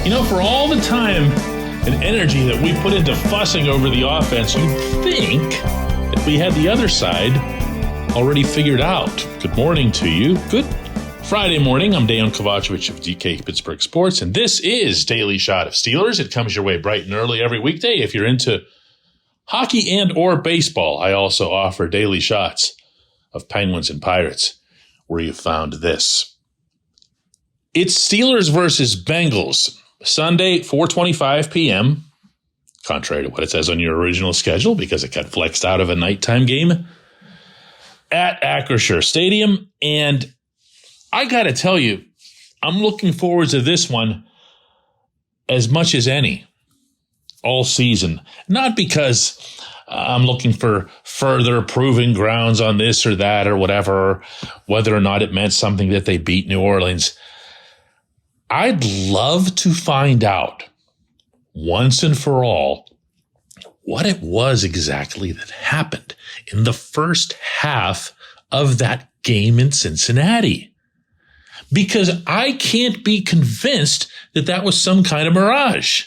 You know, for all the time and energy that we put into fussing over the offense, you'd think that we had the other side already figured out. Good morning to you. Good Friday morning. I'm Dejan Kovacevic of DK Pittsburgh Sports, and this is Daily Shot of Steelers. It comes your way bright and early every weekday. If you're into hockey and or baseball, I also offer daily shots of Penguins and Pirates, where you found this. It's Steelers versus Bengals, Sunday, 4:25 p.m., contrary to what it says on your original schedule, because it got flexed out of a nighttime game at Acrisure Stadium. And I got to tell you, I'm looking forward to this one as much as any all season. Not because I'm looking for further proving grounds on this or that or whatever, whether or not it meant something that they beat New Orleans. I'd love to find out once and for all what it was exactly that happened in the first half of that game in Cincinnati. Because I can't be convinced that that was some kind of mirage.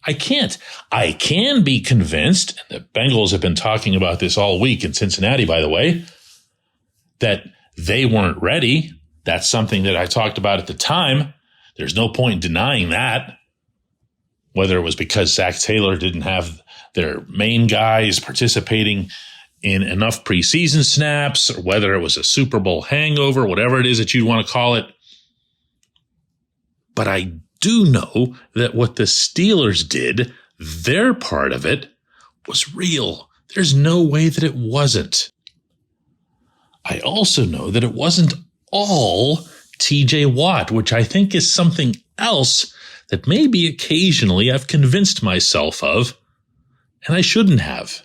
I can't. I can be convinced, and the Bengals have been talking about this all week in Cincinnati, by the way, that they weren't ready. That's something that I talked about at the time. There's no point in denying that. Whether it was because Zach Taylor didn't have their main guys participating in enough preseason snaps, or whether it was a Super Bowl hangover, whatever it is that you want to call it. But I do know that what the Steelers did, their part of it, was real. There's no way that it wasn't. I also know that it wasn't all TJ Watt, which I think is something else that maybe occasionally I've convinced myself of, and I shouldn't have.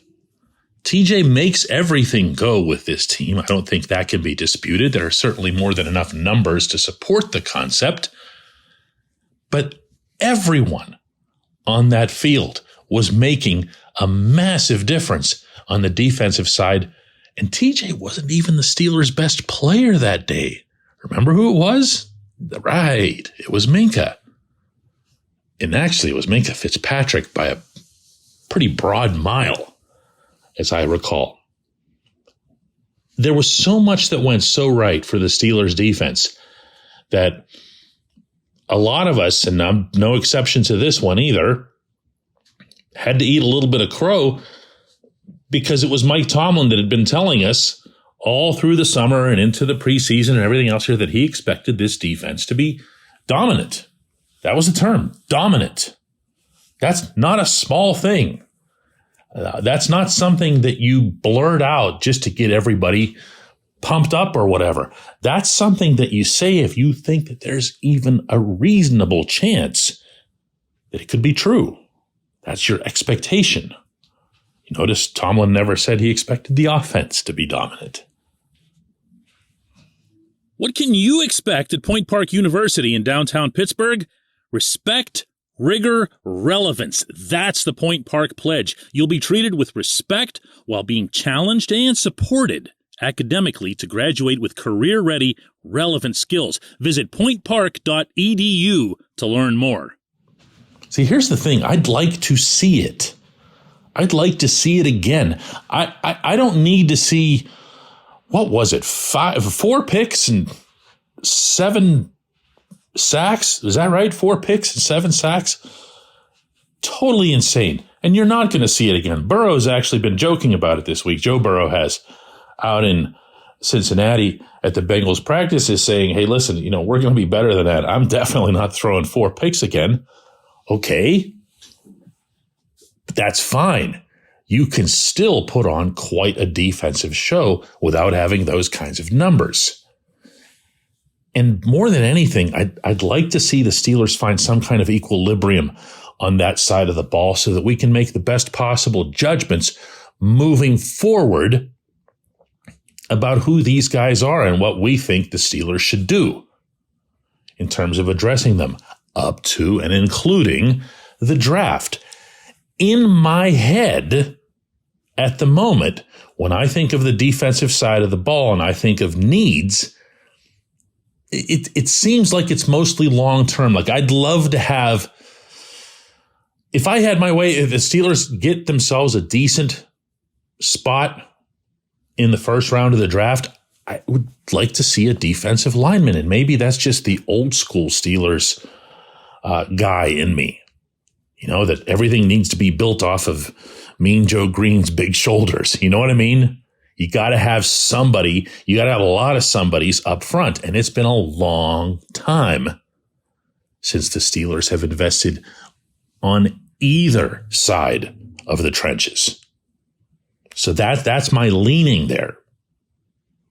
TJ makes everything go with this team. I don't think that can be disputed. There are certainly more than enough numbers to support the concept. But everyone on that field was making a massive difference on the defensive side. And TJ wasn't even the Steelers' best player that day. Remember who it was? Right. It was Minkah. And actually, it was Minkah Fitzpatrick by a pretty broad mile, as I recall. There was so much that went so right for the Steelers' defense that a lot of us, and I'm no exception to this one either, had to eat a little bit of crow because it was Mike Tomlin that had been telling us all through the summer and into the preseason and everything else here that he expected this defense to be dominant. That was the term, dominant. That's not a small thing. That's not something that you blurt out just to get everybody pumped up or whatever. That's something that you say if you think that there's even a reasonable chance that it could be true. That's your expectation. You notice Tomlin never said he expected the offense to be dominant. What can you expect at Point Park University in downtown Pittsburgh? Respect, rigor, relevance. That's the Point Park Pledge. You'll be treated with respect while being challenged and supported academically to graduate with career-ready, relevant skills. Visit pointpark.edu to learn more. See, here's the thing. I'd like to see it. I'd like to see it again. I don't need to see, what was it, 4 picks and 7 sacks? Is that right? 4 picks and 7 sacks? Totally insane. And you're not going to see it again. Burrow's actually been joking about it this week. Joe Burrow has, out in Cincinnati at the Bengals practices, saying, hey, listen, we're going to be better than that. I'm definitely not throwing 4 picks again. Okay. But that's fine. You can still put on quite a defensive show without having those kinds of numbers. And more than anything, I'd like to see the Steelers find some kind of equilibrium on that side of the ball so that we can make the best possible judgments moving forward about who these guys are and what we think the Steelers should do in terms of addressing them up to and including the draft. In my head, at the moment, when I think of the defensive side of the ball and I think of needs, it seems like it's mostly long-term. Like I'd love to have if I had my way, if the Steelers get themselves a decent spot in the first round of the draft, I would like to see a defensive lineman. And maybe that's just the old school Steelers guy in me. You know, that everything needs to be built off of Mean Joe Green's big shoulders. You know what I mean? You got to have somebody. You got to have a lot of somebodies up front. And it's been a long time since the Steelers have invested on either side of the trenches. So that's my leaning there.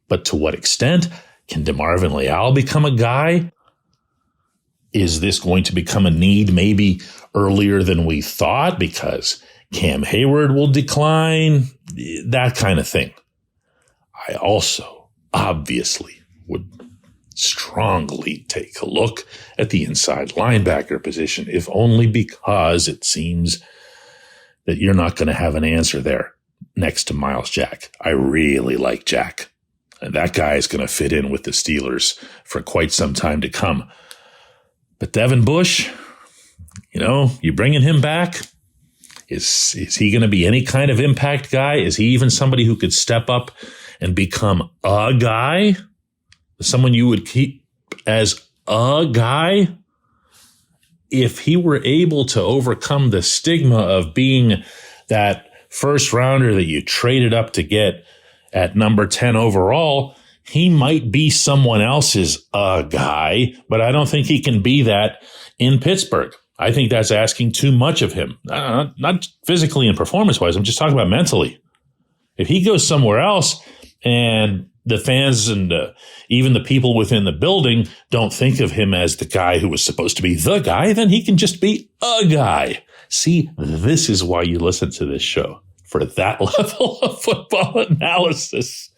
But to what extent can DeMarvin Leal become a guy? Is this going to become a need maybe earlier than we thought because Cam Hayward will decline? That kind of thing. I also obviously would strongly take a look at the inside linebacker position, if only because it seems that you're not going to have an answer there next to Miles Jack. I really like Jack. And that guy is going to fit in with the Steelers for quite some time to come. But Devin Bush, you know, you bringing him back? Is he going to be any kind of impact guy? Is he even somebody who could step up and become a guy? Someone you would keep as a guy? If he were able to overcome the stigma of being that first rounder that you traded up to get at number 10 overall, he might be someone else's guy, but I don't think he can be that in Pittsburgh. I think that's asking too much of him. Not physically and performance-wise. I'm just talking about mentally. If he goes somewhere else and the fans and even the people within the building don't think of him as the guy who was supposed to be the guy, then he can just be a guy. See, this is why you listen to this show, for that level of football analysis.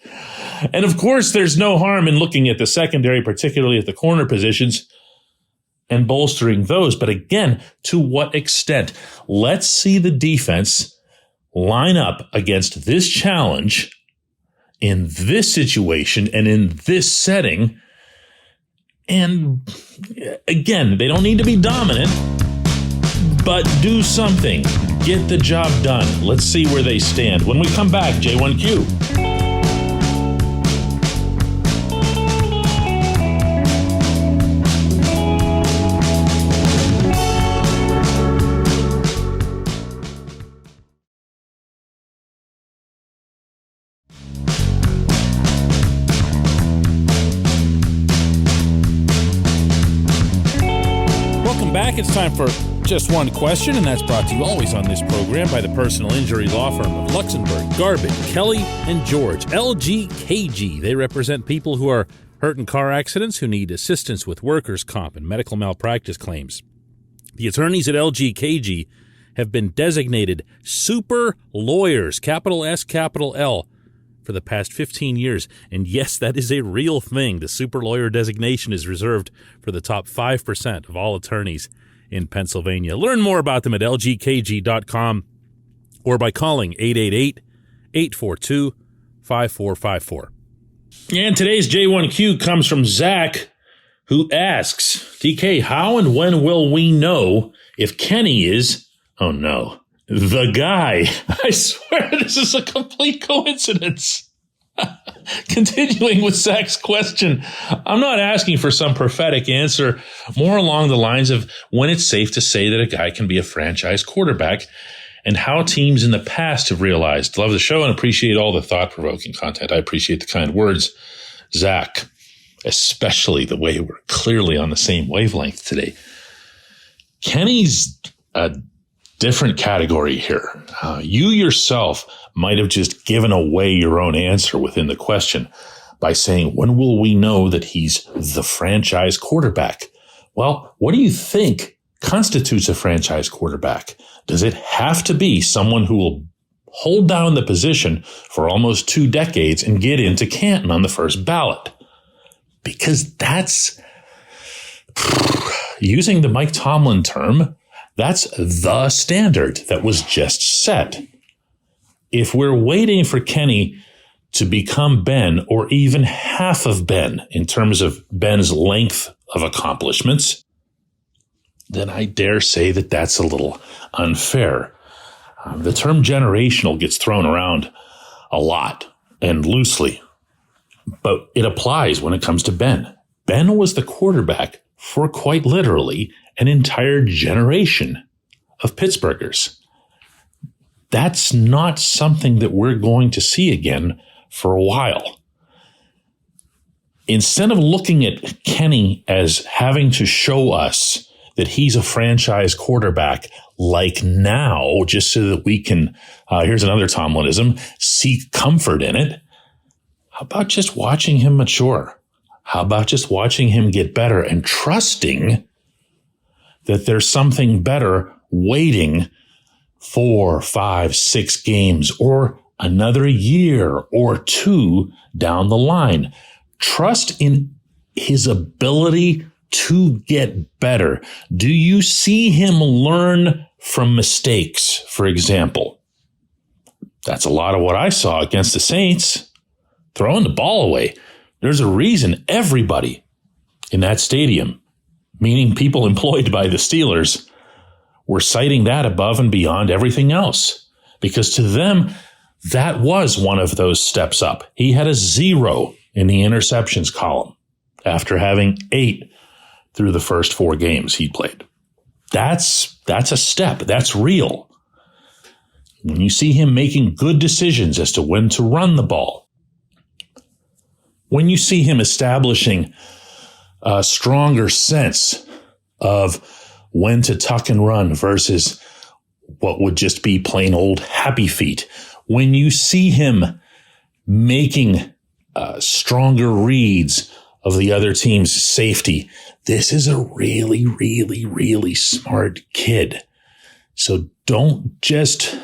And of course, there's no harm in looking at the secondary, particularly at the corner positions, and bolstering those. But again, to what extent? Let's see the defense line up against this challenge in this situation and in this setting. And again, they don't need to be dominant, but do something. Get the job done. Let's see where they stand. When we come back, J1Q. Welcome back. It's time for Just One Question, and that's brought to you always on this program by the personal injury law firm of Luxembourg, Garbett, Kelly, and George, LGKG. They represent people who are hurt in car accidents, who need assistance with workers' comp and medical malpractice claims. The attorneys at LGKG have been designated super lawyers, capital S, capital L, for the past 15 years. And yes, that is a real thing. The super lawyer designation is reserved for the top 5% of all attorneys in Pennsylvania. Learn more about them at lgkg.com or by calling 888-842-5454. And today's J1Q comes from Zach, who asks, DK, how and when will we know if Kenny is, oh no, the guy? I swear this is a complete coincidence. Continuing with Zach's question, I'm not asking for some prophetic answer, more along the lines of when it's safe to say that a guy can be a franchise quarterback and how teams in the past have realized. Love the show and appreciate all the thought-provoking content. I appreciate the kind words, Zach, especially the way we're clearly on the same wavelength today. Kenny's a different category here. You yourself might have just given away your own answer within the question by saying, when will we know that he's the franchise quarterback? Well, what do you think constitutes a franchise quarterback? Does it have to be someone who will hold down the position for almost 2 decades and get into Canton on the first ballot? Because that's, using the Mike Tomlin term, that's the standard that was just set. If we're waiting for Kenny to become Ben or even half of Ben in terms of Ben's length of accomplishments, then I dare say that that's a little unfair. The term generational gets thrown around a lot and loosely, but it applies when it comes to Ben. Ben was the quarterback for quite literally an entire generation of Pittsburghers. That's not something that we're going to see again for a while. Instead of looking at Kenny as having to show us that he's a franchise quarterback like now, just so that we can, here's another Tomlinism, seek comfort in it, how about just watching him mature? How about just watching him get better and trusting that there's something better waiting 4, 5, 6 games or another year or 2 down the line? Trust in his ability to get better. Do you see him learn from mistakes, for example? That's a lot of what I saw against the Saints. Throwing the ball away. There's a reason everybody in that stadium, meaning people employed by the Steelers, were citing that above and beyond everything else. Because to them, that was one of those steps up. He had a 0 in the interceptions column after having 8 through the first 4 games he played. That's a step. That's real. When you see him making good decisions as to when to run the ball, when you see him establishing a stronger sense of when to tuck and run versus what would just be plain old happy feet, when you see him making stronger reads of the other team's safety, this is a really, really, really smart kid. So don't just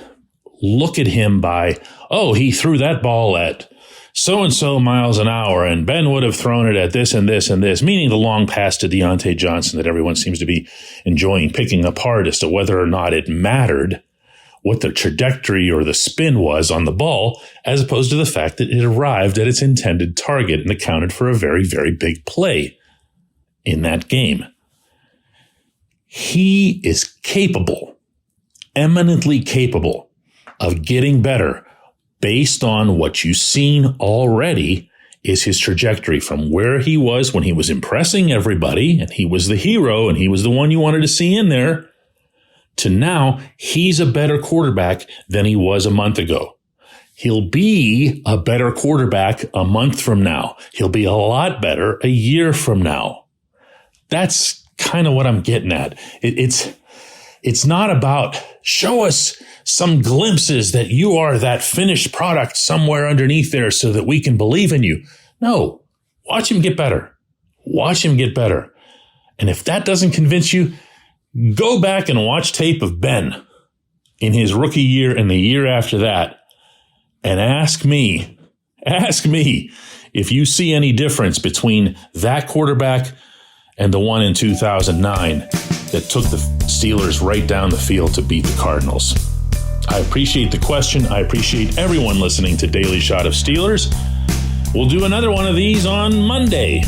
look at him by, oh, he threw that ball at so-and-so miles an hour, and Ben would have thrown it at this and this and this, meaning the long pass to Deontay Johnson that everyone seems to be enjoying picking apart as to whether or not it mattered what the trajectory or the spin was on the ball, as opposed to the fact that it arrived at its intended target and accounted for a very, very big play in that game. He is capable, eminently capable, of getting better based on what you've seen already is his trajectory from where he was when he was impressing everybody and he was the hero and he was the one you wanted to see in there, to now he's a better quarterback than he was a month ago. He'll be a better quarterback a month from now. He'll be a lot better a year from now. That's kind of what I'm getting at. It's not about show us some glimpses that you are that finished product somewhere underneath there so that we can believe in you. No, watch him get better. Watch him get better. And if that doesn't convince you, go back and watch tape of Ben in his rookie year and the year after that and ask me if you see any difference between that quarterback and the one in 2009 that took the Steelers right down the field to beat the Cardinals. I appreciate the question. I appreciate everyone listening to Daily Shot of Steelers. We'll do another one of these on Monday.